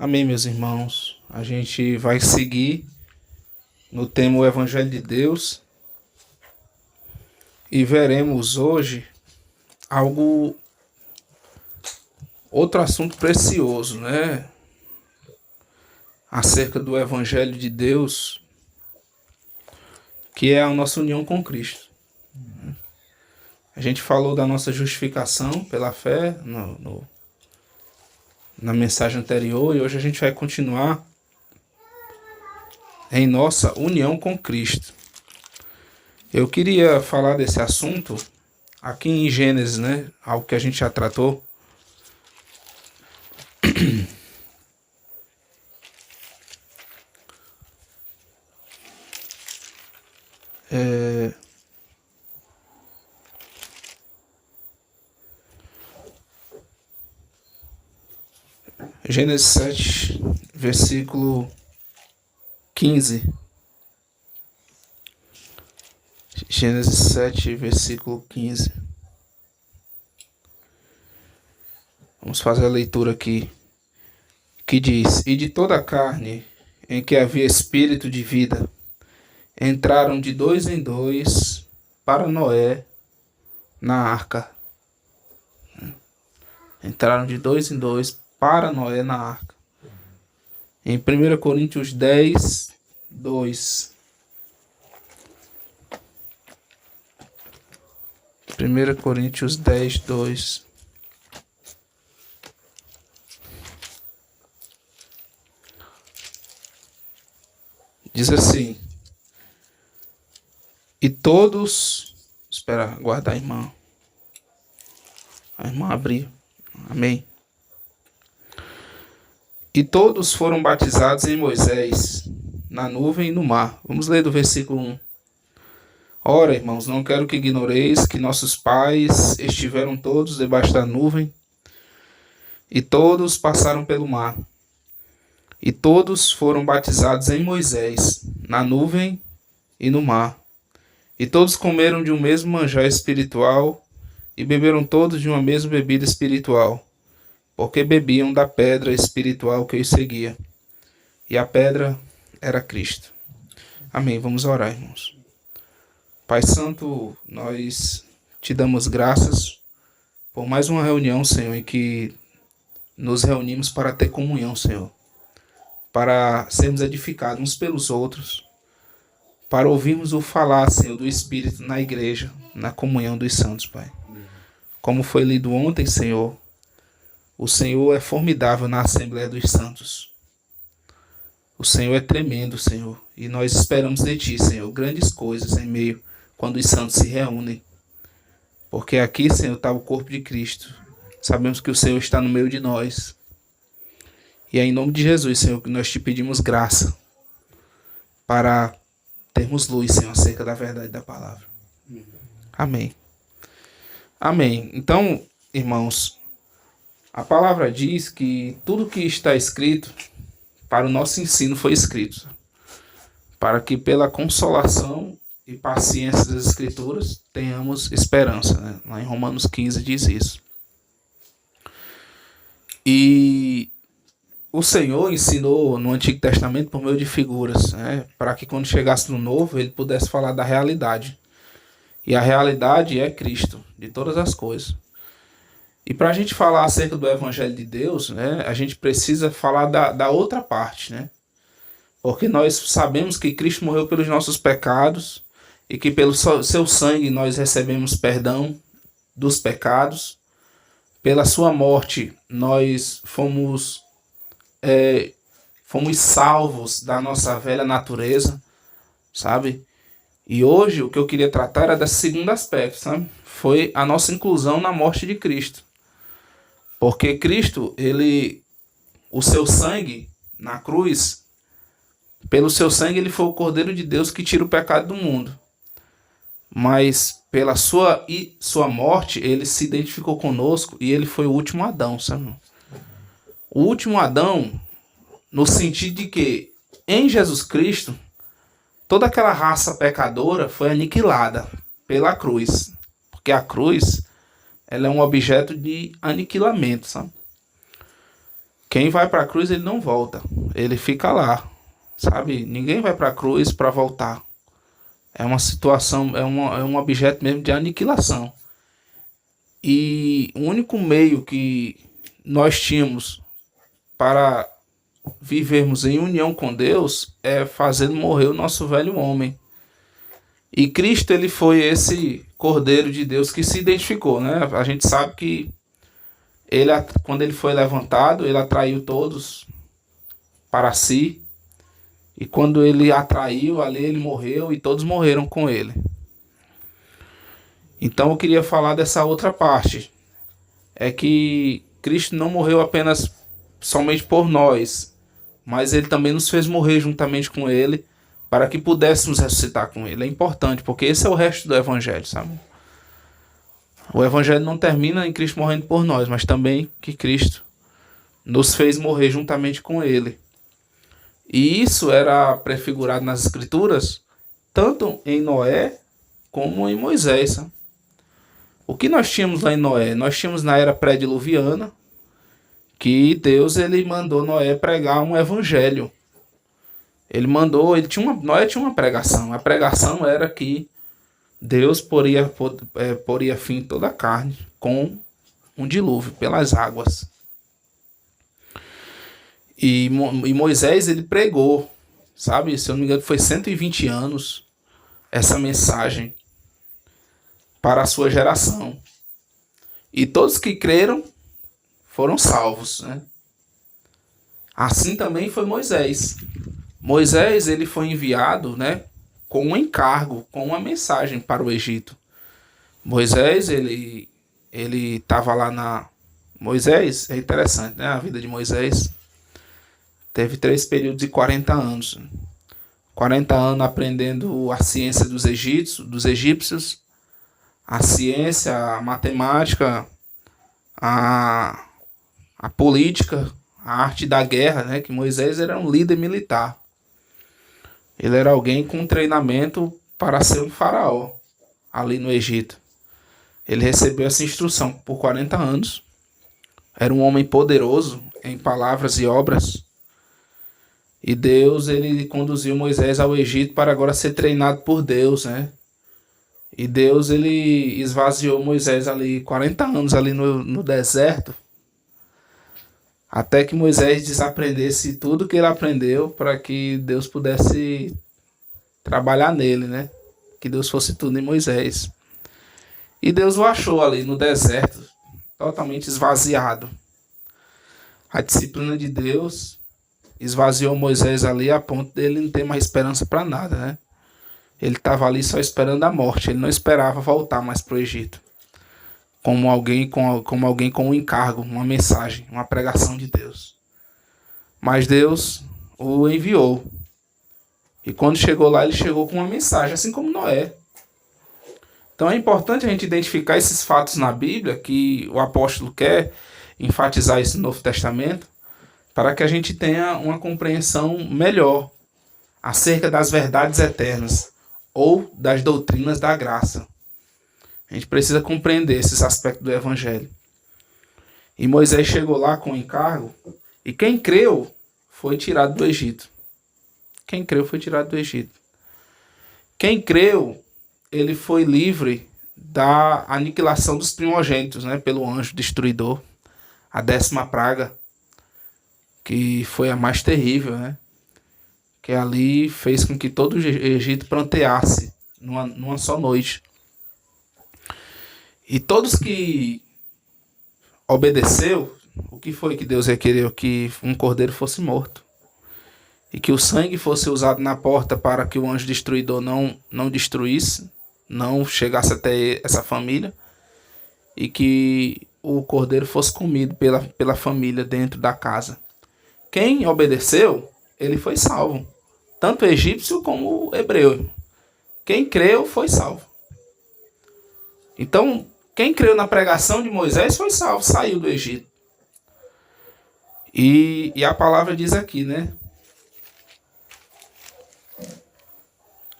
Amém, meus irmãos. A gente vai seguir no tema o Evangelho de Deus e veremos hoje algo, outro assunto precioso, né? Acerca do Evangelho de Deus, que é a nossa união com Cristo. A gente falou da nossa justificação pela fé na mensagem anterior e hoje a gente vai continuar em nossa união com Cristo. Eu queria falar desse assunto aqui em Gênesis, né? Algo que a gente já tratou. Gênesis 7, versículo 15. Gênesis 7, versículo 15. Vamos fazer a leitura aqui. Que diz: E de toda a carne em que havia espírito de vida, entraram de dois em dois para Noé na arca. Entraram de dois em dois para Noé na arca. Em 1 Coríntios 10, 2. 1 Coríntios 10, 2. Diz assim: E todos... Espera, guardar a irmã. A irmã abriu. Amém. E todos foram batizados em Moisés, na nuvem e no mar. Vamos ler do versículo 1. Ora, irmãos, não quero que ignoreis que nossos pais estiveram todos debaixo da nuvem, e todos passaram pelo mar. E todos foram batizados em Moisés, na nuvem e no mar. E todos comeram de um mesmo manjar espiritual, e beberam todos de uma mesma bebida espiritual, porque bebiam da pedra espiritual que os seguia. E a pedra era Cristo. Amém. Vamos orar, irmãos. Pai Santo, nós te damos graças por mais uma reunião, Senhor, em que nos reunimos para ter comunhão, Senhor. Para sermos edificados uns pelos outros. Para ouvirmos o falar, Senhor, do Espírito na igreja, na comunhão dos santos, Pai. Como foi lido ontem, Senhor, o Senhor é formidável na Assembleia dos Santos. O Senhor é tremendo, Senhor. E nós esperamos de Ti, Senhor, grandes coisas em meio quando os santos se reúnem. Porque aqui, Senhor, está o corpo de Cristo. Sabemos que o Senhor está no meio de nós. E é em nome de Jesus, Senhor, que nós te pedimos graça para termos luz, Senhor, acerca da verdade da palavra. Amém. Amém. Então, irmãos, a palavra diz que tudo que está escrito para o nosso ensino foi escrito, para que pela consolação e paciência das Escrituras tenhamos esperança, né? Lá em Romanos 15 diz isso. E o Senhor ensinou no Antigo Testamento por meio de figuras, né? Para que quando chegasse no Novo ele pudesse falar da realidade. E a realidade é Cristo, de todas as coisas. E para a gente falar acerca do Evangelho de Deus, né, a gente precisa falar da outra parte, né? Porque nós sabemos que Cristo morreu pelos nossos pecados e que pelo seu sangue nós recebemos perdão dos pecados. Pela sua morte nós fomos salvos da nossa velha natureza, sabe? E hoje o que eu queria tratar era desse segundo aspecto, sabe? Foi a nossa inclusão na morte de Cristo. Porque Cristo, o seu sangue na cruz, pelo seu sangue ele foi o Cordeiro de Deus que tira o pecado do mundo. Mas pela sua morte ele se identificou conosco e ele foi o último Adão, sabe? O último Adão no sentido de que em Jesus Cristo toda aquela raça pecadora foi aniquilada pela cruz. Porque a cruz ela é um objeto de aniquilamento, sabe? Quem vai para a cruz, ele não volta. Ele fica lá, sabe? Ninguém vai para a cruz para voltar. É uma situação, é um objeto mesmo de aniquilação. E o único meio que nós tínhamos para vivermos em união com Deus é fazendo morrer o nosso velho homem. E Cristo, ele foi esse Cordeiro de Deus que se identificou, né? A gente sabe que ele, quando ele foi levantado, ele atraiu todos para si. E quando ele atraiu, ali ele morreu e todos morreram com ele. Então eu queria falar dessa outra parte. É que Cristo não morreu apenas somente por nós, mas ele também nos fez morrer juntamente com ele, para que pudéssemos ressuscitar com ele. É importante, porque esse é o resto do evangelho, sabe? O evangelho não termina em Cristo morrendo por nós, mas também que Cristo nos fez morrer juntamente com ele. E isso era prefigurado nas escrituras, tanto em Noé como em Moisés, sabe? O que nós tínhamos lá em Noé? Nós tínhamos na era pré-diluviana que Deus ele mandou Noé pregar um evangelho. Noé tinha uma pregação. A pregação era que Deus poria fim em toda a carne com um dilúvio pelas águas. E Moisés ele pregou, sabe? Se eu não me engano foi 120 anos essa mensagem para a sua geração. E todos que creram foram salvos, né? Assim também foi Moisés. Moisés ele foi enviado, né, com um encargo, com uma mensagem para o Egito. Moisés ele estava lá na... Moisés, é interessante, né? A vida de Moisés teve 3 períodos de 40 anos. 40 anos aprendendo a ciência dos egípcios, a ciência, a matemática, a política, a arte da guerra, né? Que Moisés era um líder militar. Ele era alguém com treinamento para ser um faraó ali no Egito. Ele recebeu essa instrução por 40 anos. Era um homem poderoso em palavras e obras. E Deus ele conduziu Moisés ao Egito para agora ser treinado por Deus, né? E Deus ele esvaziou Moisés ali 40 anos ali no deserto, até que Moisés desaprendesse tudo que ele aprendeu para que Deus pudesse trabalhar nele, né? Que Deus fosse tudo em Moisés. E Deus o achou ali no deserto, totalmente esvaziado. A disciplina de Deus esvaziou Moisés ali a ponto dele não ter mais esperança para nada, né? Ele estava ali só esperando a morte. Ele não esperava voltar mais para o Egito. Como alguém com um encargo, uma mensagem, uma pregação de Deus. Mas Deus o enviou. E quando chegou lá, ele chegou com uma mensagem, assim como Noé. Então é importante a gente identificar esses fatos na Bíblia, que o apóstolo quer enfatizar isso no Novo Testamento, para que a gente tenha uma compreensão melhor acerca das verdades eternas ou das doutrinas da graça. A gente precisa compreender esses aspectos do Evangelho. E Moisés chegou lá com o encargo, e quem creu foi tirado do Egito. Quem creu foi tirado do Egito. Quem creu, ele foi livre da aniquilação dos primogênitos, né, pelo anjo destruidor. A 10ª praga, que foi a mais terrível, né? Que ali fez com que todo o Egito pranteasse numa só noite. E todos que obedeceu, o que foi que Deus requereu? Que um cordeiro fosse morto. E que o sangue fosse usado na porta para que o anjo destruidor não destruísse, não chegasse até essa família. E que o cordeiro fosse comido pela família dentro da casa. Quem obedeceu, ele foi salvo. Tanto o egípcio como o hebreu. Quem creu foi salvo. Então, quem creu na pregação de Moisés foi salvo, saiu do Egito. E a palavra diz aqui, né?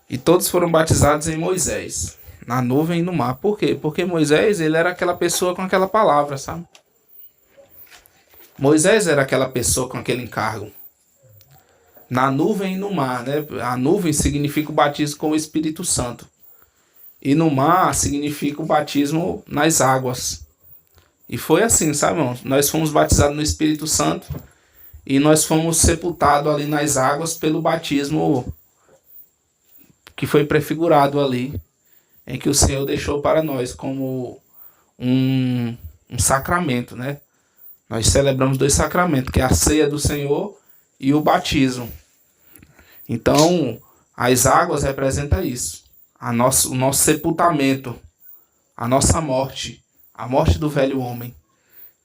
E todos foram batizados em Moisés, na nuvem e no mar. Por quê? Porque Moisés ele era aquela pessoa com aquela palavra, sabe? Moisés era aquela pessoa com aquele encargo. Na nuvem e no mar, né? A nuvem significa o batismo com o Espírito Santo. E no mar significa o batismo nas águas. E foi assim, sabe, irmão? Nós fomos batizados no Espírito Santo e nós fomos sepultados ali nas águas pelo batismo que foi prefigurado ali, em que o Senhor deixou para nós como um sacramento, né? Nós celebramos 2 sacramentos, que é a ceia do Senhor e o batismo. Então, as águas representam isso. O nosso sepultamento, a nossa morte, a morte do velho homem.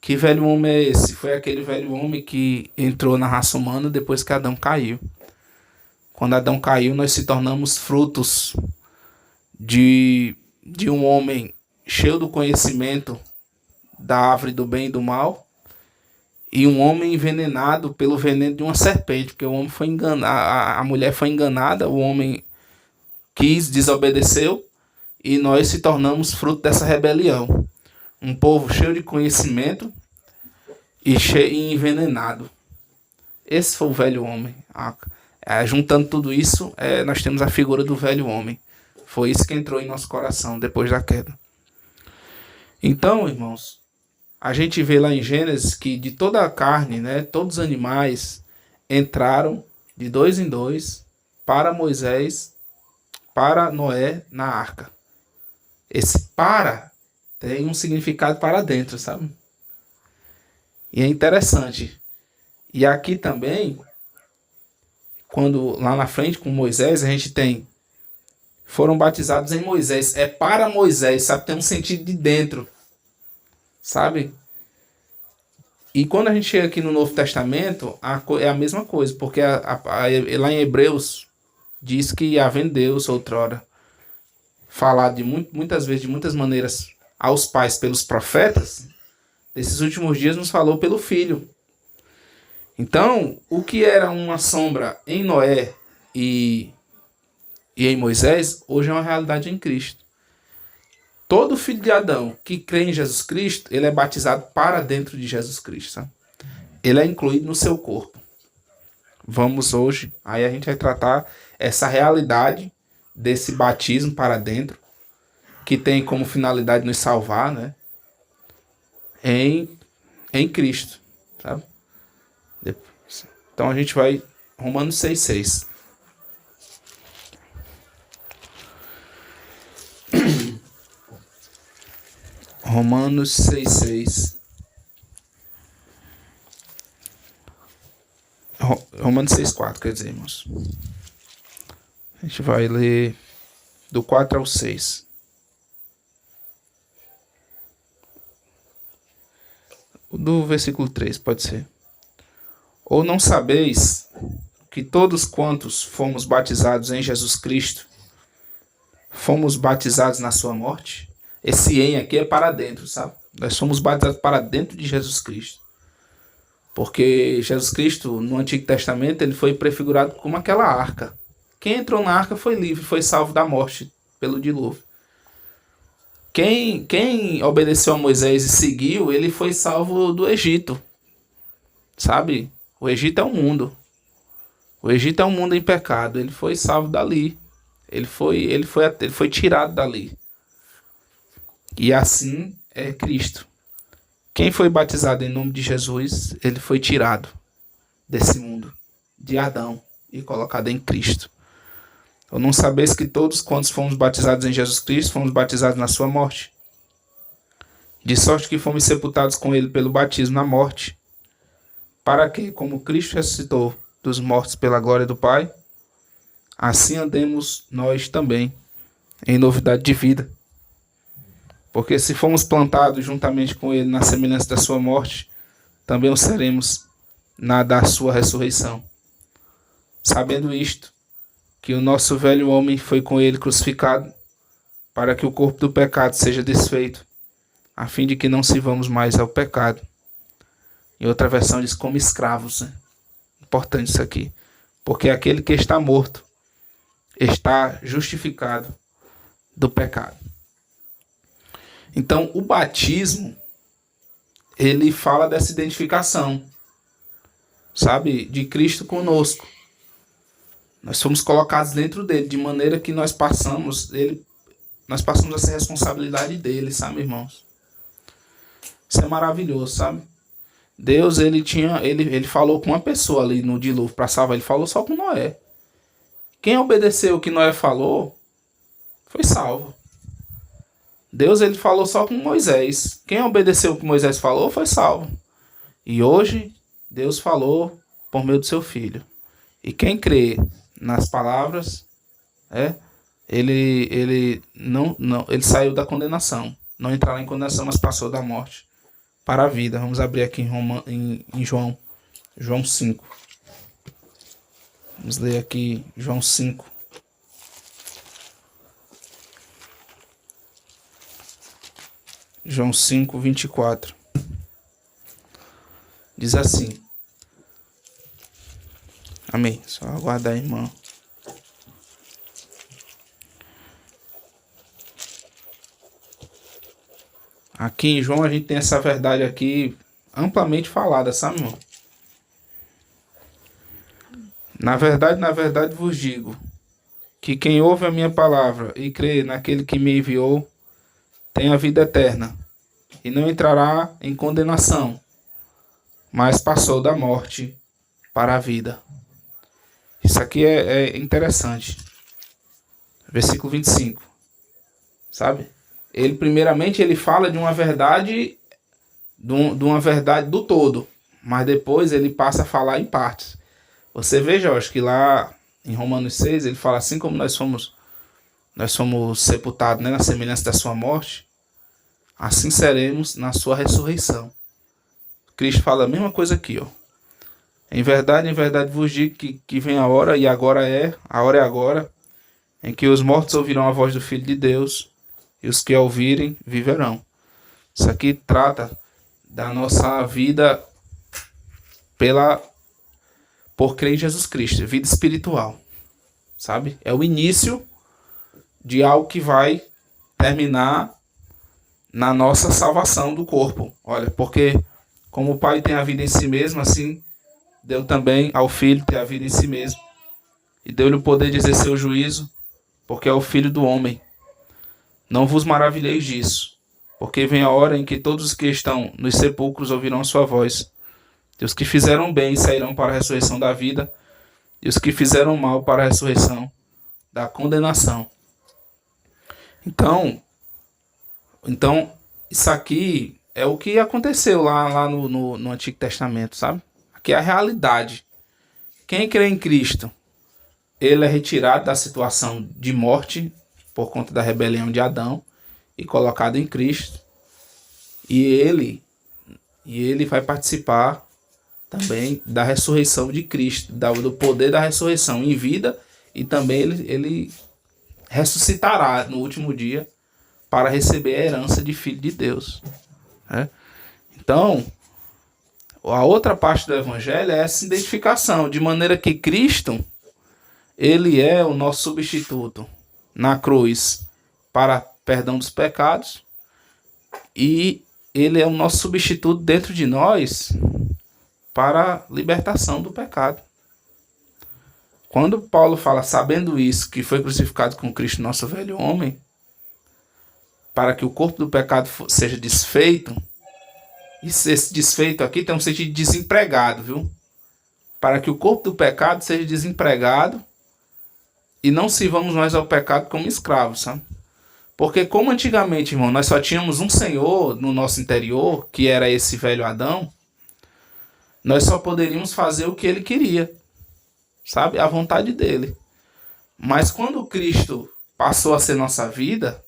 Que velho homem é esse? Foi aquele velho homem que entrou na raça humana depois que Adão caiu. Quando Adão caiu, nós se tornamos frutos de um homem cheio do conhecimento da árvore do bem e do mal, e um homem envenenado pelo veneno de uma serpente, porque o homem foi enganado, a mulher foi enganada, o homem desobedeceu, e nós se tornamos fruto dessa rebelião. Um povo cheio de conhecimento e envenenado. Esse foi o velho homem. Juntando tudo isso, nós temos a figura do velho homem. Foi isso que entrou em nosso coração depois da queda. Então, irmãos, a gente vê lá em Gênesis que de toda a carne, né, todos os animais entraram de 2 em 2 para Moisés, para Noé na arca. Esse para tem um significado para dentro, sabe? E é interessante. E aqui também, quando lá na frente com Moisés, a gente tem foram batizados em Moisés. É para Moisés, sabe? Tem um sentido de dentro, sabe? E quando a gente chega aqui no Novo Testamento, é a mesma coisa, porque lá em Hebreus diz que havendo Deus outrora falado muitas vezes, de muitas maneiras aos pais pelos profetas, nesses últimos dias nos falou pelo Filho. Então, o que era uma sombra em Noé e em Moisés, hoje é uma realidade em Cristo. Todo filho de Adão que crê em Jesus Cristo, ele é batizado para dentro de Jesus Cristo, sabe? Ele é incluído no seu corpo. Vamos hoje, aí a gente vai tratar essa realidade desse batismo para dentro, que tem como finalidade nos salvar, né? Em Cristo, sabe? Então a gente vai Romanos 6,6. Romanos 6,6. Romanos 6,4, quer dizer, irmãos. A gente vai ler do 4 ao 6. Do versículo 3, pode ser. Ou não sabeis que todos quantos fomos batizados em Jesus Cristo, fomos batizados na sua morte? Esse em aqui é para dentro, sabe? Nós somos batizados para dentro de Jesus Cristo. Porque Jesus Cristo, no Antigo Testamento, ele foi prefigurado como aquela arca. Quem entrou na arca foi livre, foi salvo da morte pelo dilúvio. Quem obedeceu a Moisés e seguiu, ele foi salvo do Egito. Sabe? O Egito é um mundo. O Egito é um mundo em pecado. Ele foi salvo dali. Ele foi tirado dali. E assim é Cristo. Quem foi batizado em nome de Jesus, ele foi tirado desse mundo, de Adão, e colocado em Cristo. Ou não sabeis que todos quantos fomos batizados em Jesus Cristo, fomos batizados na sua morte? De sorte que fomos sepultados com ele pelo batismo na morte, para que, como Cristo ressuscitou dos mortos pela glória do Pai, assim andemos nós também em novidade de vida. Porque se fomos plantados juntamente com ele na semelhança da sua morte, também o seremos na da sua ressurreição. Sabendo isto, que o nosso velho homem foi com ele crucificado, para que o corpo do pecado seja desfeito, a fim de que não sirvamos mais ao pecado. Em outra versão diz como escravos, né? Importante isso aqui. Porque aquele que está morto está justificado do pecado. Então, o batismo ele fala dessa identificação, sabe, de Cristo conosco. Nós somos colocados dentro dele, de maneira que nós passamos essa responsabilidade dele, sabe, irmãos? Isso é maravilhoso, sabe? Deus, ele falou com uma pessoa ali no dilúvio para salvar, ele falou só com Noé. Quem obedeceu o que Noé falou, foi salvo. Deus, ele falou só com Moisés. Quem obedeceu o que Moisés falou, foi salvo. E hoje, Deus falou por meio do seu Filho. E quem crê nas palavras, ele saiu da condenação. Não entrará em condenação, mas passou da morte para a vida. Vamos abrir aqui em João 5. Vamos ler aqui João 5. João 5, 24. Diz assim. Amém. Só aguardar, irmão. Aqui em João a gente tem essa verdade aqui amplamente falada, sabe, irmão? Na verdade vos digo que quem ouve a minha palavra e crê naquele que me enviou tem a vida eterna e não entrará em condenação, mas passou da morte para a vida. Isso aqui é interessante. Versículo 25. Sabe? Primeiramente ele fala de uma verdade, de uma verdade do todo, mas depois ele passa a falar em partes. Você veja, eu acho que lá em Romanos 6 ele fala assim como nós fomos sepultados, né, na semelhança da sua morte, assim seremos na sua ressurreição. Cristo fala a mesma coisa aqui, ó. Em verdade vos digo que vem a hora, e a hora é agora, em que os mortos ouvirão a voz do Filho de Deus, e os que a ouvirem viverão. Isso aqui trata da nossa vida por crer em Jesus Cristo, vida espiritual, sabe? É o início de algo que vai terminar na nossa salvação do corpo. Olha, porque como o Pai tem a vida em si mesmo, assim deu também ao Filho ter a vida em si mesmo. E deu-lhe o poder de exercer o juízo, porque é o Filho do homem. Não vos maravilheis disso, porque vem a hora em que todos os que estão nos sepulcros ouvirão a sua voz. E os que fizeram bem sairão para a ressurreição da vida, e os que fizeram mal para a ressurreição da condenação. Então isso aqui é o que aconteceu lá no Antigo Testamento, sabe? Aqui é a realidade. Quem crê em Cristo, ele é retirado da situação de morte por conta da rebelião de Adão e colocado em Cristo. E ele vai participar também da ressurreição de Cristo, do poder da ressurreição em vida, e também ele ressuscitará no último dia para receber a herança de filho de Deus. Então, a outra parte do Evangelho é essa identificação, de maneira que Cristo, ele é o nosso substituto na cruz para perdão dos pecados, e ele é o nosso substituto dentro de nós para libertação do pecado. Quando Paulo fala, sabendo isso, que foi crucificado com Cristo, nosso velho homem, para que o corpo do pecado seja desfeito, e esse desfeito aqui tem um sentido de desempregado, viu? Para que o corpo do pecado seja desempregado e não sirvamos mais ao pecado como escravos, sabe? Porque como antigamente, irmão, nós só tínhamos um Senhor no nosso interior, que era esse velho Adão, nós só poderíamos fazer o que ele queria, sabe? A vontade dele. Mas quando Cristo passou a ser nossa vida,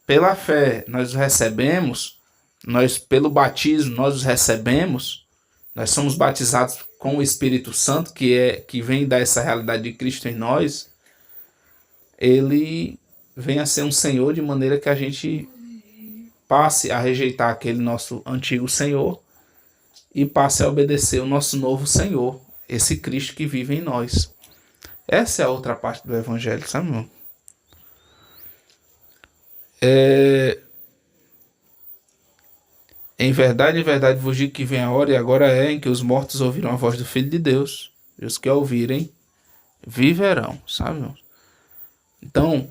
pela fé nós o recebemos, pelo batismo nós os recebemos, nós somos batizados com o Espírito Santo, que vem dar essa realidade de Cristo em nós. Ele vem a ser um Senhor de maneira que a gente passe a rejeitar aquele nosso antigo Senhor e passe a obedecer o nosso novo Senhor, esse Cristo que vive em nós. Essa é a outra parte do Evangelho, sabe, irmão? em verdade vos digo que vem a hora, e agora é, em que os mortos ouvirão a voz do Filho de Deus. E os que a ouvirem, viverão, sabe, irmãos? Então,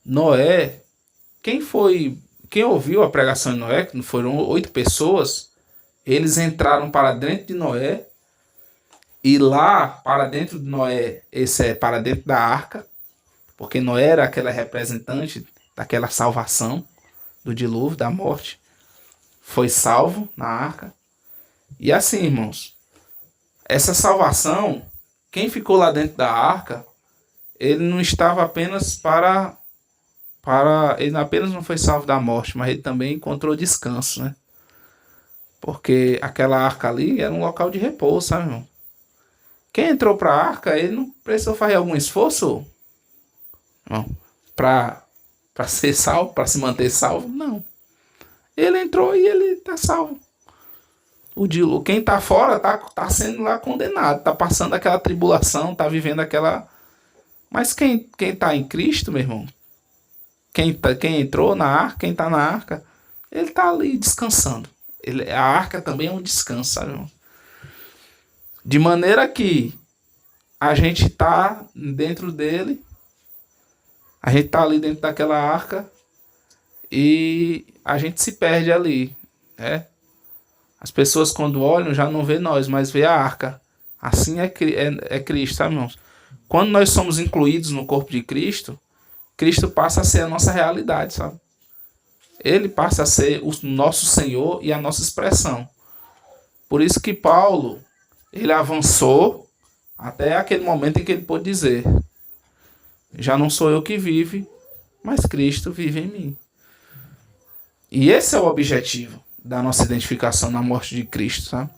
Noé, quem ouviu a pregação de Noé, que foram 8 pessoas, eles entraram para dentro de Noé, e lá, para dentro de Noé, esse é para dentro da arca, porque Noé era aquela representante daquela salvação, do dilúvio, da morte. Foi salvo na arca. E assim, irmãos, essa salvação, quem ficou lá dentro da arca, ele não estava apenas ele apenas não foi salvo da morte, mas ele também encontrou descanso, né? Porque aquela arca ali era um local de repouso, sabe, irmão? Quem entrou para a arca, ele não precisou fazer algum esforço, para ser salvo, para se manter salvo, não. Ele entrou e ele está salvo. Quem está fora tá sendo lá condenado, está passando aquela tribulação, está vivendo aquela... Mas quem está em Cristo, meu irmão, quem entrou na arca, quem está na arca, ele está ali descansando. A arca também é um descanso, sabe, irmão? De maneira que a gente está dentro dele, a gente está ali dentro daquela arca e a gente se perde ali, né? As pessoas quando olham já não vê nós, mas vê a arca. Assim é Cristo, sabe, irmãos? Quando nós somos incluídos no corpo de Cristo, Cristo passa a ser a nossa realidade, sabe? Ele passa a ser o nosso Senhor e a nossa expressão. Por isso que Paulo, ele avançou até aquele momento em que ele pôde dizer: já não sou eu que vive, mas Cristo vive em mim. E esse é o objetivo da nossa identificação na morte de Cristo, sabe?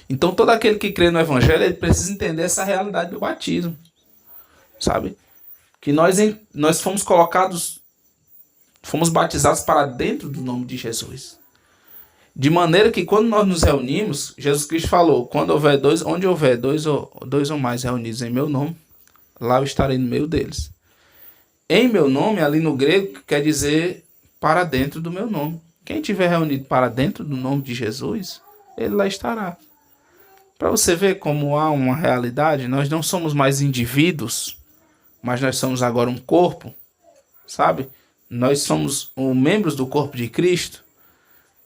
Então todo aquele que crê no Evangelho, ele precisa entender essa realidade do batismo, sabe? Que nós fomos batizados para dentro do nome de Jesus. De maneira que quando nós nos reunimos, Jesus Cristo falou: onde houver dois ou mais reunidos em meu nome, lá eu estarei no meio deles. Em meu nome, ali no grego, quer dizer para dentro do meu nome. Quem estiver reunido para dentro do nome de Jesus, ele lá estará. Para você ver como há uma realidade, nós não somos mais indivíduos, mas nós somos agora um corpo, sabe? Nós somos membros do corpo de Cristo.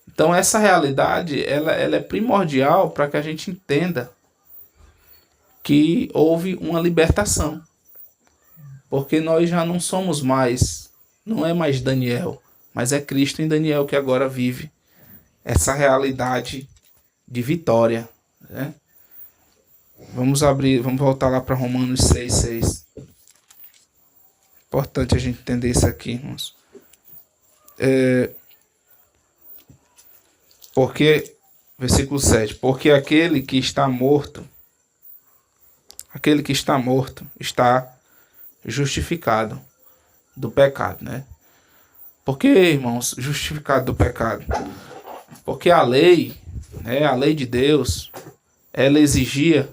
Então essa realidade, ela é primordial para que a gente entenda que houve uma libertação. Porque nós já não somos mais, não é mais Daniel, mas é Cristo em Daniel que agora vive essa realidade de vitória, né? Vamos voltar lá para Romanos 6:6. Importante a gente entender isso aqui, irmãos. Versículo 7. Porque aquele que está morto está justificado do pecado, né? Por que, irmãos, justificado do pecado? Porque a lei, né, a lei de Deus, ela exigia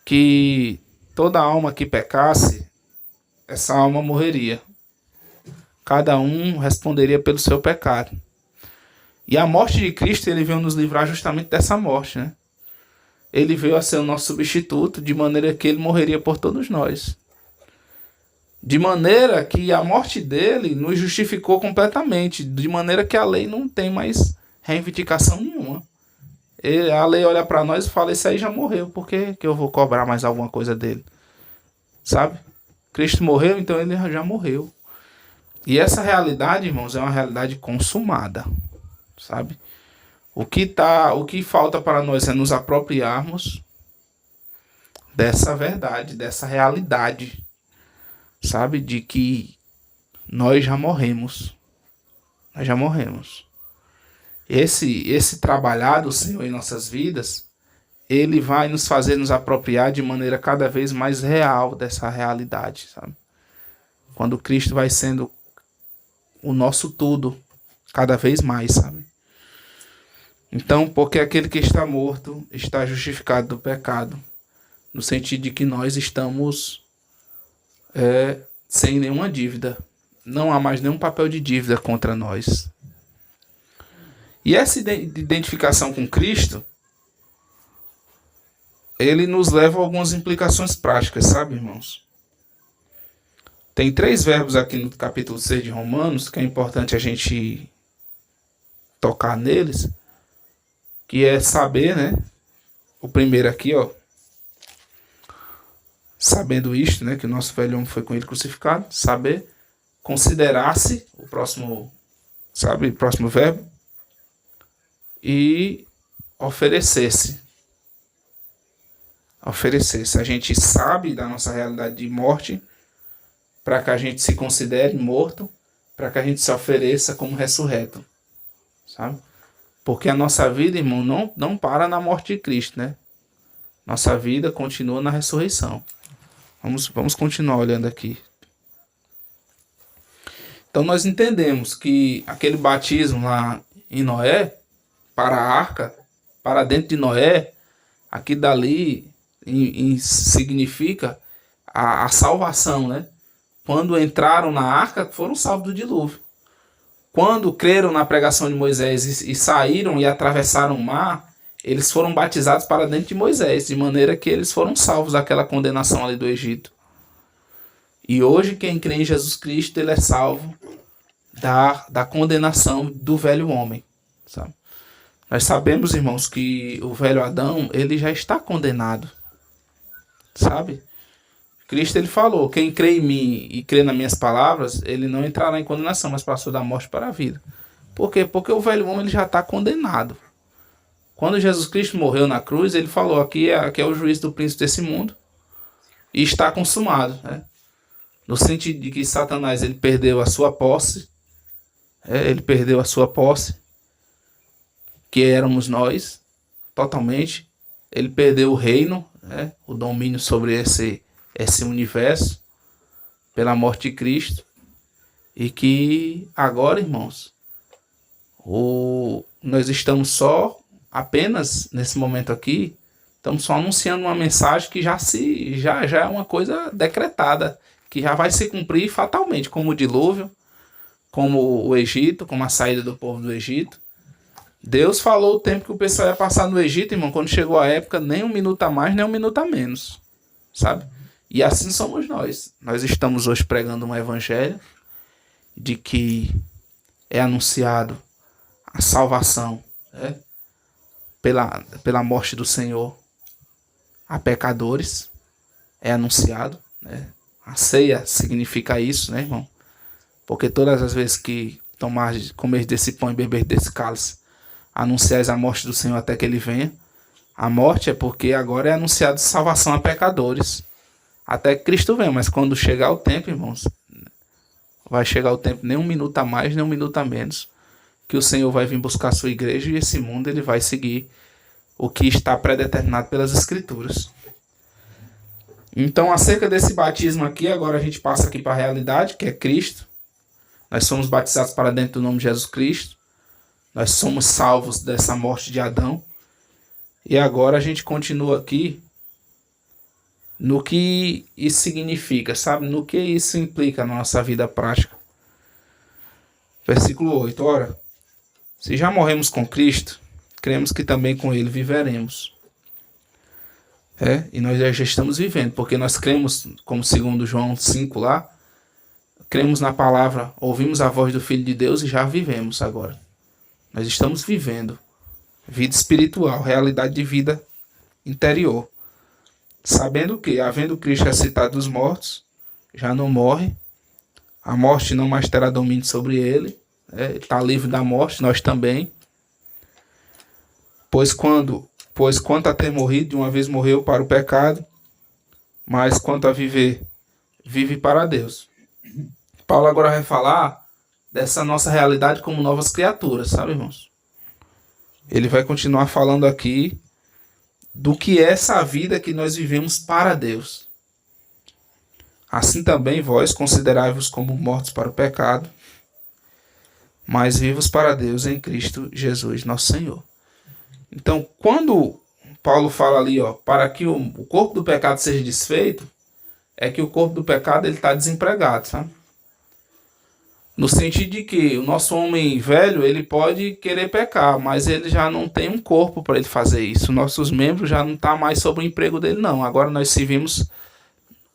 que toda alma que pecasse, essa alma morreria. Cada um responderia pelo seu pecado. E a morte de Cristo, ele veio nos livrar justamente dessa morte, né? Ele veio a ser o nosso substituto, de maneira que ele morreria por todos nós. De maneira que a morte dele nos justificou completamente, de maneira que a lei não tem mais reivindicação nenhuma. A lei olha para nós e fala: esse aí já morreu, por que eu vou cobrar mais alguma coisa dele? Sabe? Cristo morreu, então ele já morreu. E essa realidade, irmãos, é uma realidade consumada, sabe? O que falta para nós é nos apropriarmos dessa verdade, dessa realidade, sabe? De que nós já morremos. Nós já morremos. Esse trabalhar do Senhor em nossas vidas, ele vai nos fazer nos apropriar de maneira cada vez mais real dessa realidade, sabe? Quando Cristo vai sendo o nosso tudo, cada vez mais, sabe? Então, porque aquele que está morto está justificado do pecado, no sentido de que nós estamos sem nenhuma dívida. Não há mais nenhum papel de dívida contra nós. E essa identificação com Cristo, ele nos leva a algumas implicações práticas, sabe, irmãos? Tem 3 verbos aqui no capítulo 6 de Romanos, que é importante a gente tocar neles, que é saber, né? O primeiro aqui, ó. Sabendo isto, né? Que o nosso velho homem foi com ele crucificado. Saber. Considerar-se, o próximo, sabe? O próximo verbo. E oferecer-se. Oferecer-se. A gente sabe da nossa realidade de morte, para que a gente se considere morto, para que a gente se ofereça como ressurreto, sabe? Porque a nossa vida, irmão, não para na morte de Cristo, né? Nossa vida continua na ressurreição. Vamos continuar olhando aqui. Então nós entendemos que aquele batismo lá em Noé, para a arca, para dentro de Noé, aqui dali significa a salvação, né? Quando entraram na arca, foram salvos do dilúvio. Quando creram na pregação de Moisés e saíram e atravessaram o mar, eles foram batizados para dentro de Moisés, de maneira que eles foram salvos daquela condenação ali do Egito. E hoje quem crê em Jesus Cristo, ele é salvo da condenação do velho homem, sabe? Nós sabemos, irmãos, que o velho Adão, ele já está condenado, sabe? Cristo, ele falou, quem crê em mim e crê nas minhas palavras, ele não entrará em condenação, mas passou da morte para a vida. Por quê? Porque o velho homem, ele já está condenado. Quando Jesus Cristo morreu na cruz, ele falou, aqui é o juízo do príncipe desse mundo, e está consumado, né? No sentido de que Satanás, ele perdeu a sua posse, que éramos nós, totalmente. Ele perdeu o reino, né? O domínio sobre esse universo, pela morte de Cristo. E que agora, irmãos, nós estamos apenas nesse momento aqui, estamos só anunciando uma mensagem que já é uma coisa decretada, que já vai se cumprir fatalmente, como o dilúvio, como o Egito, como a saída do povo do Egito. Deus falou o tempo que o pessoal ia passar no Egito, irmão, quando chegou a época, nem 1 minuto a mais, nem 1 minuto a menos, sabe? E assim somos nós. Nós estamos hoje pregando um evangelho de que é anunciado a salvação, né? Pela morte do Senhor a pecadores, é anunciado, né? A ceia significa isso, né, irmão? Porque todas as vezes que comer desse pão e beber desse cálice, anunciais a morte do Senhor até que ele venha. A morte é porque agora é anunciado salvação a pecadores, até que Cristo venha. Mas quando chegar o tempo, irmãos, vai chegar o tempo nem 1 minuto a mais, nem 1 minuto a menos, que o Senhor vai vir buscar a sua igreja e esse mundo ele vai seguir o que está predeterminado pelas Escrituras. Então, acerca desse batismo aqui, agora a gente passa aqui para a realidade, que é Cristo. Nós somos batizados para dentro do nome de Jesus Cristo. Nós somos salvos dessa morte de Adão. E agora a gente continua aqui no que isso significa, sabe? No que isso implica na nossa vida prática. Versículo 8. Ora, se já morremos com Cristo, cremos que também com ele viveremos. E nós já estamos vivendo, porque nós cremos, como segundo João 5 lá, cremos na palavra, ouvimos a voz do Filho de Deus e já vivemos agora. Nós estamos vivendo vida espiritual, realidade de vida interior. Sabendo que, havendo Cristo ressuscitado dos mortos, já não morre, a morte não mais terá domínio sobre ele, está livre da morte, nós também. Pois quanto a ter morrido, de uma vez morreu para o pecado, mas quanto a viver, vive para Deus. Paulo agora vai falar dessa nossa realidade como novas criaturas, sabe, irmãos? Ele vai continuar falando aqui do que é essa vida que nós vivemos para Deus. Assim também vós considerai-vos como mortos para o pecado, mas vivos para Deus em Cristo Jesus, nosso Senhor. Então, quando Paulo fala ali, para que o corpo do pecado seja desfeito, é que o corpo do pecado está desempregado, sabe? No sentido de que o nosso homem velho, ele pode querer pecar, mas ele já não tem um corpo para ele fazer isso. Nossos membros já não estão mais sob o emprego dele, não. Agora nós servimos,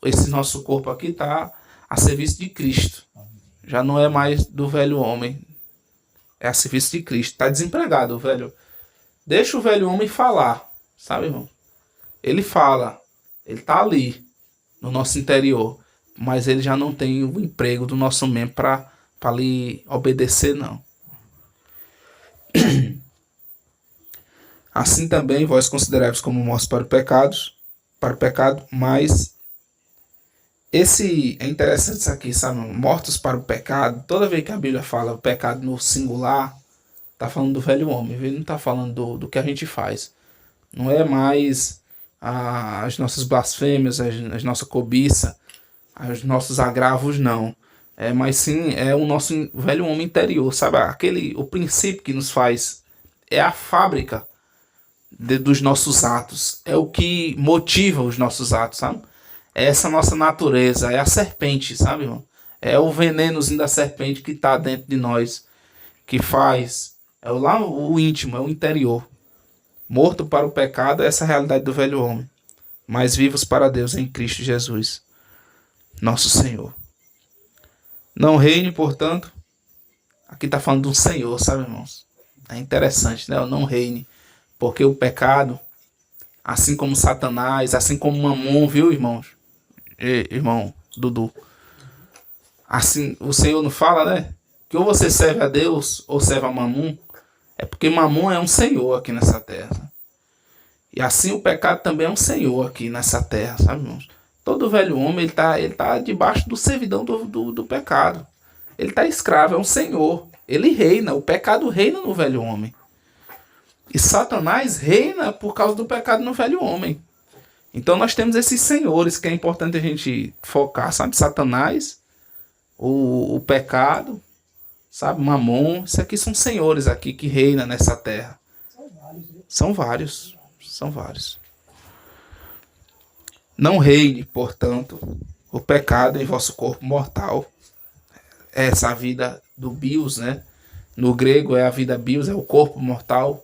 esse nosso corpo aqui está a serviço de Cristo. Já não é mais do velho homem. É a serviço de Cristo. Está desempregado, o velho. Deixa o velho homem falar, sabe, irmão? Ele fala, ele está ali, no nosso interior, mas ele já não tem o emprego do nosso membro para lhe obedecer, não. Assim também vós considerai-vos como mortos para o pecado, mas esse é interessante isso aqui, sabe? Mortos para o pecado. Toda vez que a Bíblia fala o pecado no singular, tá falando do velho homem, ele não tá falando do que a gente faz. Não é mais as nossas blasfêmias, as nossas cobiças, os nossos agravos, não. Mas sim, é o nosso velho homem interior, sabe? O princípio que nos faz, é a fábrica dos nossos atos, é o que motiva os nossos atos, sabe? É essa nossa natureza, é a serpente, sabe, irmão? É o venenozinho da serpente que está dentro de nós, que faz, o íntimo, é o interior. Morto para o pecado, essa é a realidade do velho homem, mas vivos para Deus em Cristo Jesus, nosso Senhor. Não reine, portanto, aqui está falando de um Senhor, sabe, irmãos? É interessante, né? Não reine, porque o pecado, assim como Satanás, assim como Mamon, viu, irmãos? Irmão Dudu, assim, o Senhor não fala, né? Que ou você serve a Deus ou serve a Mamon. É porque Mamon é um senhor aqui nessa terra. E assim o pecado também é um senhor aqui nessa terra, sabe, irmãos? Todo velho homem, ele tá debaixo do servidão do pecado. Ele tá escravo, é um senhor. Ele reina, o pecado reina no velho homem. E Satanás reina por causa do pecado no velho homem. Então nós temos esses senhores que é importante a gente focar, sabe? Satanás, o pecado, sabe? Mamon, isso aqui são senhores aqui que reinam nessa terra. São vários. Não reine, portanto, o pecado em vosso corpo mortal. Essa vida do bios, né? No grego é a vida bios, é o corpo mortal.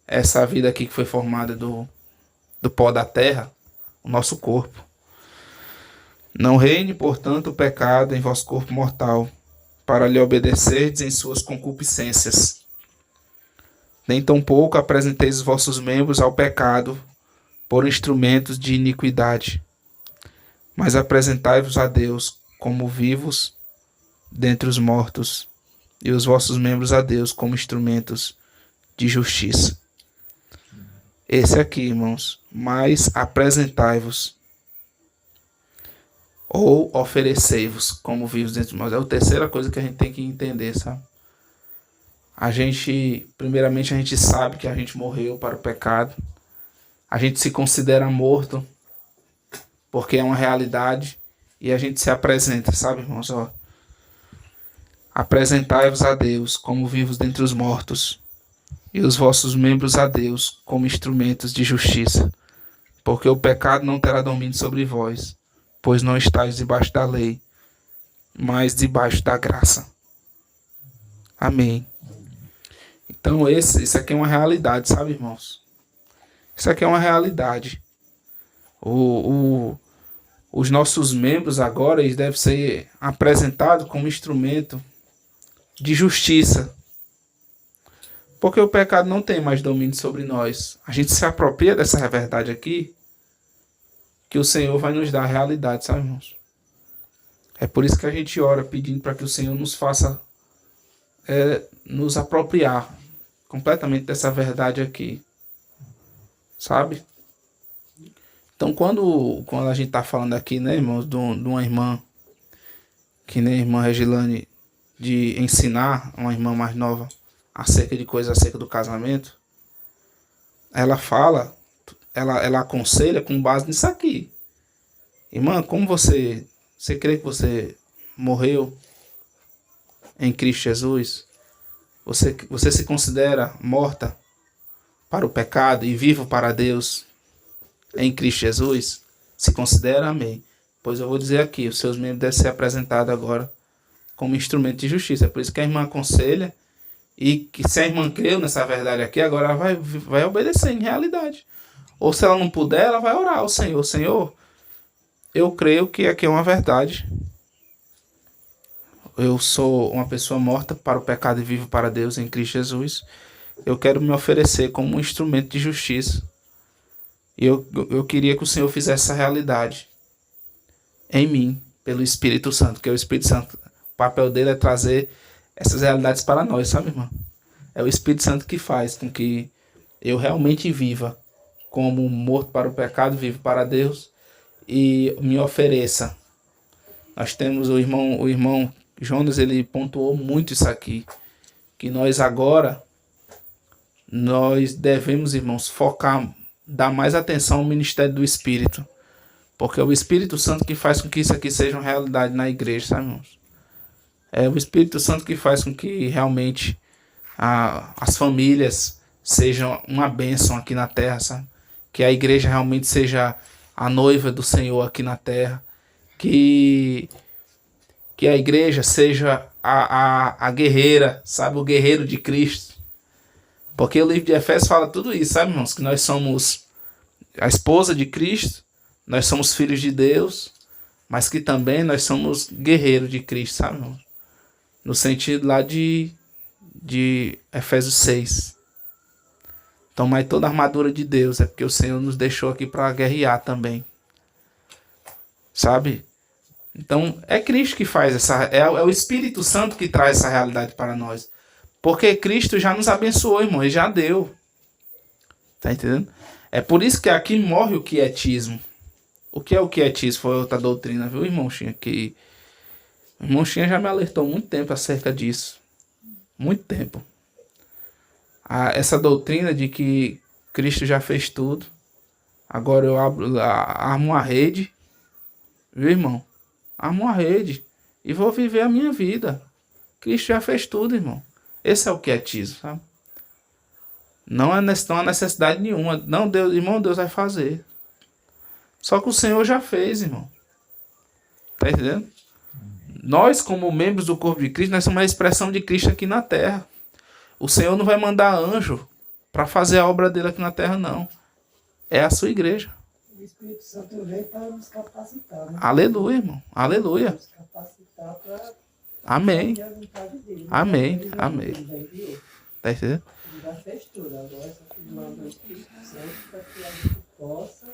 Essa vida aqui que foi formada do pó da terra, o nosso corpo. Não reine, portanto, o pecado em vosso corpo mortal, para lhe obedecerdes em suas concupiscências. Nem tampouco apresenteis os vossos membros ao pecado por instrumentos de iniquidade, mas apresentai-vos a Deus como vivos dentre os mortos, e os vossos membros a Deus como instrumentos de justiça. Esse aqui, irmãos, mas apresentai-vos ou oferecei-vos como vivos dentre os mortos. É a terceira coisa que a gente tem que entender, sabe? Primeiramente, a gente sabe que a gente morreu para o pecado. A gente se considera morto, porque é uma realidade, e a gente se apresenta, sabe, irmãos? Apresentai-vos a Deus como vivos dentre os mortos, e os vossos membros a Deus como instrumentos de justiça, porque o pecado não terá domínio sobre vós, pois não estáis debaixo da lei, mas debaixo da graça. Amém. Então isso aqui é uma realidade, sabe, irmãos? Isso aqui é uma realidade. Os nossos membros agora, eles devem ser apresentados como instrumento de justiça. Porque o pecado não tem mais domínio sobre nós. A gente se apropria dessa verdade aqui, que o Senhor vai nos dar a realidade, sabe, irmãos? É por isso que a gente ora pedindo para que o Senhor nos faça nos apropriar completamente dessa verdade aqui, sabe? Então quando a gente está falando aqui, né, irmãos, de uma irmã, que nem a irmã Regilane, de ensinar uma irmã mais nova acerca de coisas acerca do casamento, ela fala, ela aconselha com base nisso aqui. Irmã, como você crê que você morreu em Cristo Jesus? Você se considera morta para o pecado e vivo para Deus em Cristo Jesus? Se considera? Amém. Pois eu vou dizer aqui, os seus membros devem ser apresentados agora como instrumento de justiça. É por isso que a irmã aconselha, e que se a irmã creu nessa verdade aqui, agora ela vai obedecer em realidade. Ou se ela não puder, ela vai orar ao Senhor. Senhor, eu creio que aqui é uma verdade. Eu sou uma pessoa morta para o pecado e vivo para Deus em Cristo Jesus. Eu quero me oferecer como um instrumento de justiça. E eu queria que o Senhor fizesse essa realidade em mim, pelo Espírito Santo. Que o Espírito Santo, o papel dele é trazer essas realidades para nós, sabe, irmão? É o Espírito Santo que faz com que eu realmente viva como morto para o pecado, vivo para Deus e me ofereça. Nós temos o irmão Jonas, ele pontuou muito isso aqui, que nós agora, nós devemos, irmãos, focar, dar mais atenção ao ministério do Espírito, porque é o Espírito Santo que faz com que isso aqui seja uma realidade na igreja, sabe, irmãos? É o Espírito Santo que faz com que realmente as famílias sejam uma bênção aqui na terra, sabe? Que a igreja realmente seja a noiva do Senhor aqui na terra, que a igreja seja a guerreira, sabe? O guerreiro de Cristo. Porque o livro de Efésios fala tudo isso, sabe, irmãos? Que nós somos a esposa de Cristo, nós somos filhos de Deus, mas que também nós somos guerreiros de Cristo, sabe, irmãos? No sentido lá de Efésios 6. Tomai toda a armadura de Deus, é porque o Senhor nos deixou aqui para guerrear também. Sabe? Então, é Cristo que faz essa... É o Espírito Santo que traz essa realidade para nós. Porque Cristo já nos abençoou, irmão. Ele já deu. Tá entendendo? É por isso que aqui morre o quietismo. O que é o quietismo? Foi outra doutrina, viu, irmão Xinha? Que... O irmão Xinha já me alertou muito tempo acerca disso. Muito tempo. Essa doutrina de que Cristo já fez tudo. Agora eu armo uma rede. Viu, irmão? Armo uma rede e vou viver a minha vida. Cristo já fez tudo, irmão. Esse é o quietismo, sabe? Não há necessidade nenhuma. Não, Deus, irmão, Deus vai fazer. Só que o Senhor já fez, irmão. Tá entendendo? Nós, como membros do corpo de Cristo, nós somos a expressão de Cristo aqui na terra. O Senhor não vai mandar anjo para fazer a obra dele aqui na terra, não. É a sua igreja. O Espírito Santo vem para nos capacitar, né? Aleluia, irmão. Aleluia. Nos capacitar para amém. fazer a vontade dele. Amém. Amém. Tá entendendo? Ele já fez tudo. Agora só que manda o Espírito Santo para que a gente possa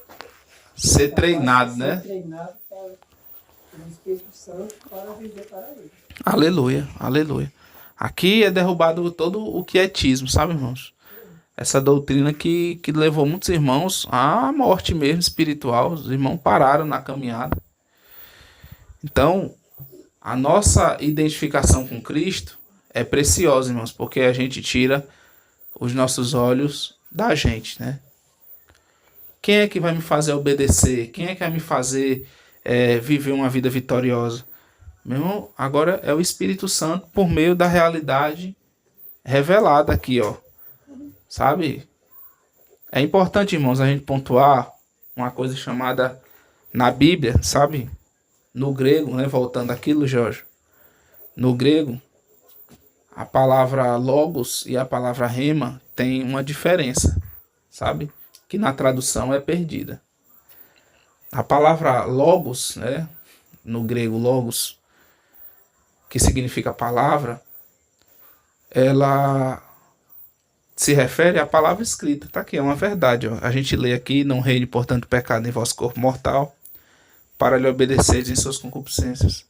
ser treinado, né? Ser treinado pelo Espírito Santo para viver para ele. Aleluia. Aleluia. Aqui é derrubado todo o quietismo, sabe, irmãos? Essa doutrina que levou muitos irmãos à morte mesmo espiritual. Os irmãos pararam na caminhada. Então, a nossa identificação com Cristo é preciosa, irmãos, porque a gente tira os nossos olhos da gente, né? Quem é que vai me fazer obedecer? Quem é que vai me fazer viver uma vida vitoriosa? Meu irmão, agora é o Espírito Santo por meio da realidade revelada aqui, ó. Sabe? É importante, irmãos, a gente pontuar uma coisa chamada na Bíblia, sabe? No grego, né? Voltando àquilo, Jorge. No grego, a palavra logos e a palavra rema tem uma diferença, sabe? Que na tradução é perdida. A palavra logos, né? No grego logos, que significa palavra, ela se refere à palavra escrita. Tá aqui, é uma verdade. Ó. A gente lê aqui: não reine, portanto, pecado em vosso corpo mortal, para lhe obedeceres em suas concupiscências.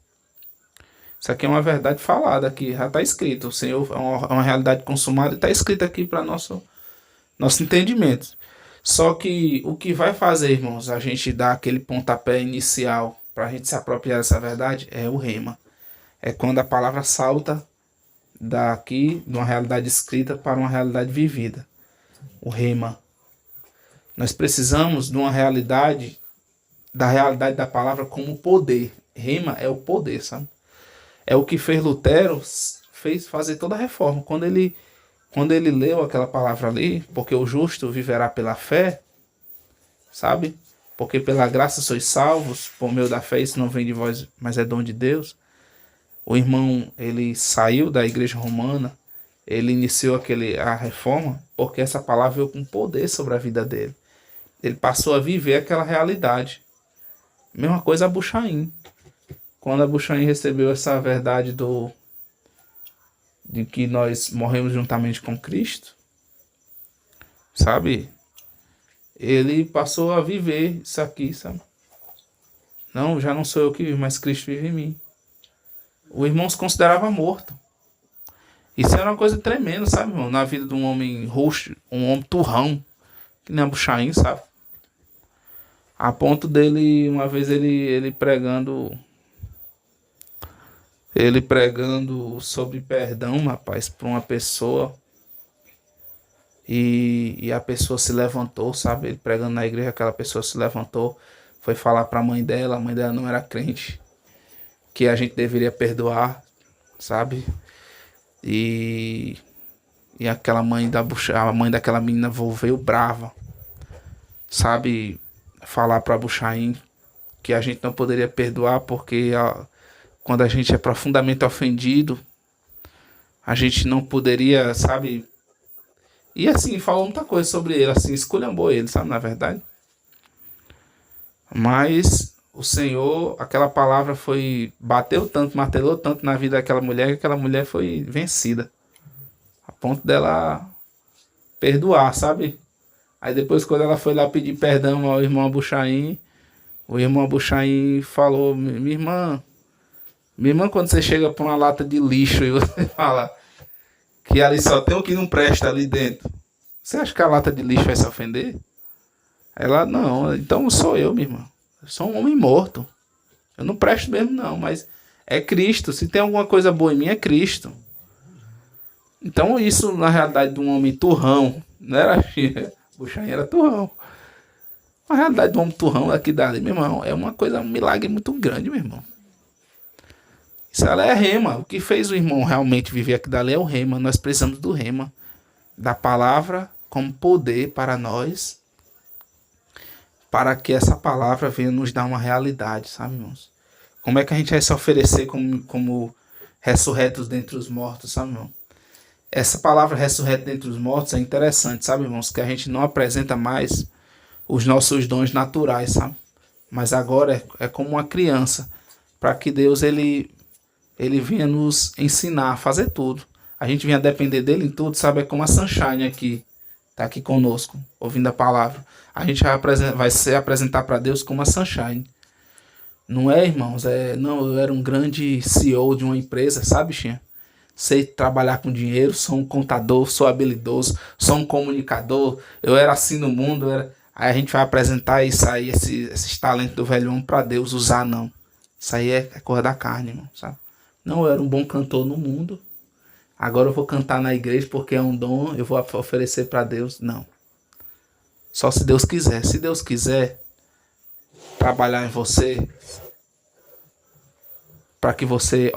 Isso aqui é uma verdade falada aqui, já está escrito. O Senhor é uma realidade consumada e está escrito aqui para nosso entendimento. Só que o que vai fazer, irmãos, a gente dar aquele pontapé inicial para a gente se apropriar dessa verdade é o rema. É quando a palavra salta daqui, de uma realidade escrita, para uma realidade vivida. O rema. Nós precisamos de uma realidade, da realidade da palavra como poder. Rema é o poder, sabe? É o que fez Lutero fazer toda a reforma. Quando ele leu aquela palavra ali, porque o justo viverá pela fé, sabe? Porque pela graça sois salvos, por meio da fé, isso não vem de vós, mas é dom de Deus. O irmão, ele saiu da igreja romana, ele iniciou a reforma, porque essa palavra veio com poder sobre a vida dele. Ele passou a viver aquela realidade. Mesma coisa a Buchaim. Quando a Buchaim recebeu essa verdade de que nós morremos juntamente com Cristo, sabe? Ele passou a viver isso aqui, sabe? Não, já não sou eu que vivo, mas Cristo vive em mim. O irmão se considerava morto. Isso era uma coisa tremenda, sabe, irmão? Na vida de um homem roxo, um homem turrão, que nem a Buchaim, sabe? A ponto dele, uma vez ele pregando sobre perdão, rapaz, para uma pessoa. E a pessoa se levantou, sabe? Ele pregando na igreja, aquela pessoa se levantou, foi falar para a mãe dela não era crente, que a gente deveria perdoar, sabe? E aquela a mãe daquela menina veio brava, sabe? Falar para Buchaim que a gente não poderia perdoar porque quando a gente é profundamente ofendido, a gente não poderia, sabe? E assim, falou muita coisa sobre ele, assim, esculhambou ele, sabe, na verdade. Mas o Senhor, aquela palavra bateu tanto, martelou tanto na vida daquela mulher, que aquela mulher foi vencida. A ponto dela perdoar, sabe? Aí depois, quando ela foi lá pedir perdão ao irmão Buchaim, o irmão Buchaim falou: minha irmã, quando você chega para uma lata de lixo e você fala que ali só tem o que não presta ali dentro, você acha que a lata de lixo vai se ofender? Ela: não, então sou eu, minha irmã. Eu sou um homem morto. Eu não presto mesmo, não, mas é Cristo. Se tem alguma coisa boa em mim, é Cristo. Então isso, na realidade, de um homem turrão, não era Buchaim, era turrão. A realidade de um homem turrão aqui dali, meu irmão, é uma coisa, um milagre muito grande, meu irmão. Isso ela é rema. O que fez o irmão realmente viver aqui dali é o rema. Nós precisamos do rema, da palavra como poder para nós, para que essa palavra venha nos dar uma realidade, sabe, irmãos? Como é que a gente vai se oferecer como ressurretos dentre os mortos, sabe, irmão? Essa palavra ressurreto dentre os mortos é interessante, sabe, irmãos? Que a gente não apresenta mais os nossos dons naturais, sabe? Mas agora é como uma criança, para que Deus ele venha nos ensinar a fazer tudo. A gente venha depender dele em tudo, sabe? É como a Sunshine aqui, tá aqui conosco, ouvindo a palavra. A gente vai se apresentar para Deus como a Sunshine. Não é, irmãos? Não, eu era um grande CEO de uma empresa, sabe, Xinha? Sei trabalhar com dinheiro, sou um contador, sou habilidoso, sou um comunicador, eu era assim no mundo. Aí a gente vai apresentar isso aí, esses talentos do velho homem para Deus usar, não. Isso aí é coisa da carne, irmão, sabe? Não, eu era um bom cantor no mundo, agora eu vou cantar na igreja porque é um dom, eu vou oferecer para Deus. Não. Só se Deus quiser. Se Deus quiser trabalhar em você, para que você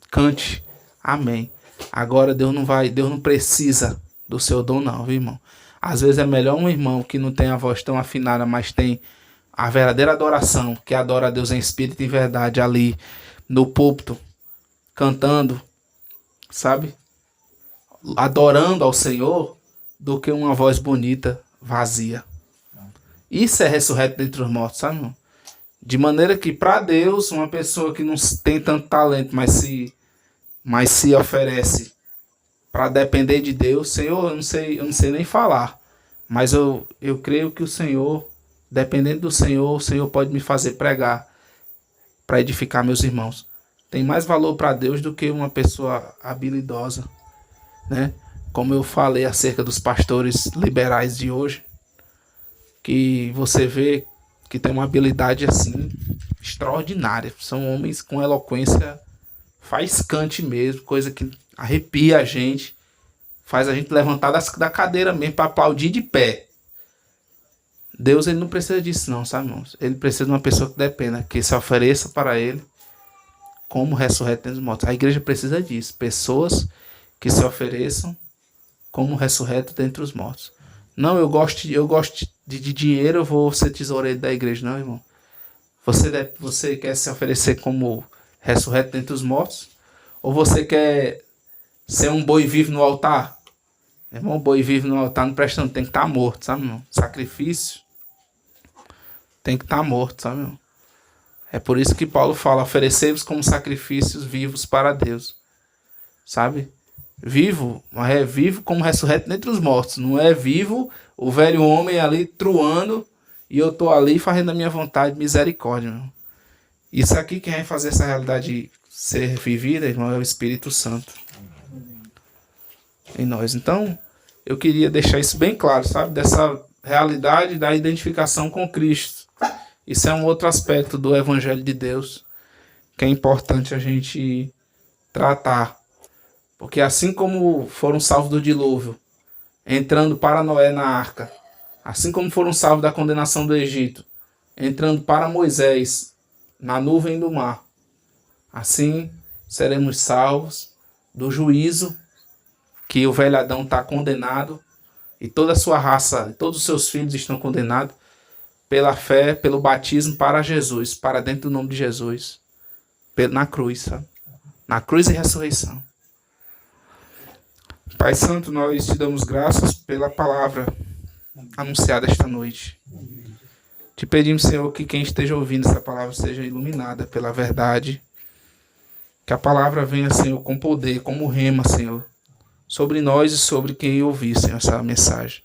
cante, amém. Agora Deus não precisa do seu dom, não, viu, irmão? Às vezes é melhor um irmão que não tem a voz tão afinada, mas tem a verdadeira adoração, que adora a Deus em espírito e verdade, ali no púlpito, cantando, sabe? Adorando ao Senhor, do que uma voz bonita, vazia. Isso é ressurreto dentre os mortos, sabe, irmão? De maneira que, para Deus, uma pessoa que não tem tanto talento, mas se oferece para depender de Deus, Senhor, eu não sei nem falar, mas eu creio que o Senhor, dependendo do Senhor, o Senhor pode me fazer pregar para edificar meus irmãos. Tem mais valor para Deus do que uma pessoa habilidosa, né? Como eu falei acerca dos pastores liberais de hoje, que você vê que tem uma habilidade assim extraordinária. São homens com eloquência faiscante mesmo, coisa que arrepia a gente, faz a gente levantar da cadeira mesmo para aplaudir de pé. Deus, ele não precisa disso não, sabe, irmãos? Ele precisa de uma pessoa que dependa, que se ofereça para ele como ressurreto dentre os mortos. A igreja precisa disso, pessoas que se ofereçam como ressurreto dentre os mortos. Não, eu gosto de dinheiro, eu vou ser tesoureiro da igreja. Não, irmão. Você quer se oferecer como ressurreto dentre os mortos? Ou você quer ser um boi vivo no altar? Irmão, boi vivo no altar não presta, não. Tem que estar morto, sabe, irmão? Sacrifício tem que estar morto, sabe, irmão? É por isso que Paulo fala, oferecei-vos como sacrifícios vivos para Deus. Sabe? Vivo, mas é vivo como ressurreto dentre os mortos. Não é vivo o velho homem ali truando e eu tô ali fazendo a minha vontade, misericórdia, irmão. Isso aqui, quem vai fazer essa realidade ser vivida, irmão, é o Espírito Santo em nós. Então, eu queria deixar isso bem claro, sabe? Dessa realidade da identificação com Cristo. Isso é um outro aspecto do Evangelho de Deus que é importante a gente tratar. Porque assim como foram salvos do dilúvio, entrando para Noé na arca, assim como foram salvos da condenação do Egito, entrando para Moisés na nuvem do mar, assim seremos salvos do juízo que o velho Adão está condenado e toda a sua raça, todos os seus filhos estão condenados pela fé, pelo batismo para Jesus, para dentro do nome de Jesus, na cruz, sabe? Na cruz e ressurreição. Pai Santo, nós te damos graças pela palavra anunciada esta noite. Te pedimos, Senhor, que quem esteja ouvindo essa palavra seja iluminada pela verdade. Que a palavra venha, Senhor, com poder, como rema, Senhor, sobre nós e sobre quem ouvir, Senhor, essa mensagem.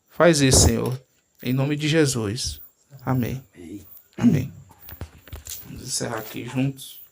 Faz isso, Senhor, em nome de Jesus. Amém. Amém. Vamos encerrar aqui juntos.